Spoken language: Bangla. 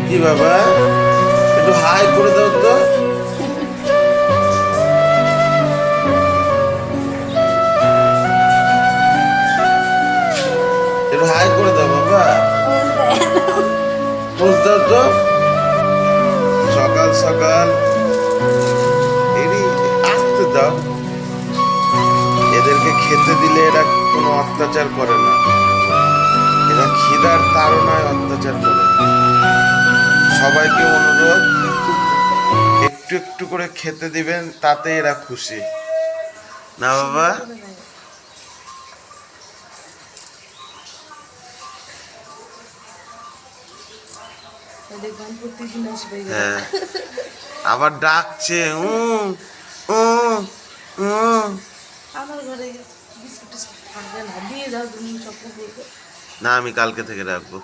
কি বাবা, একটু হাই করে দাও তো। একটু হাই করে দাও বাবা, পোজ দাও তো। সকাল সকাল এরই আসতে দাও। এদেরকে খেতে দিলে এরা কোনো অত্যাচার করে না, এরা খিদার তাড়নায় অত্যাচার করে। সবাইকে অনুরোধ, একটু একটু করে খেতে দিবেন, তাতে এরা খুশি। না বাবা? হ্যাঁ, আবার ডাকছে উ উ উ। আমার ঘরে বিস্কুট টিস্কুট থাকবে না, দিয়ে যাও তুমি সব কুকুরকে। না, আমি কালকে থেকে রাখবো।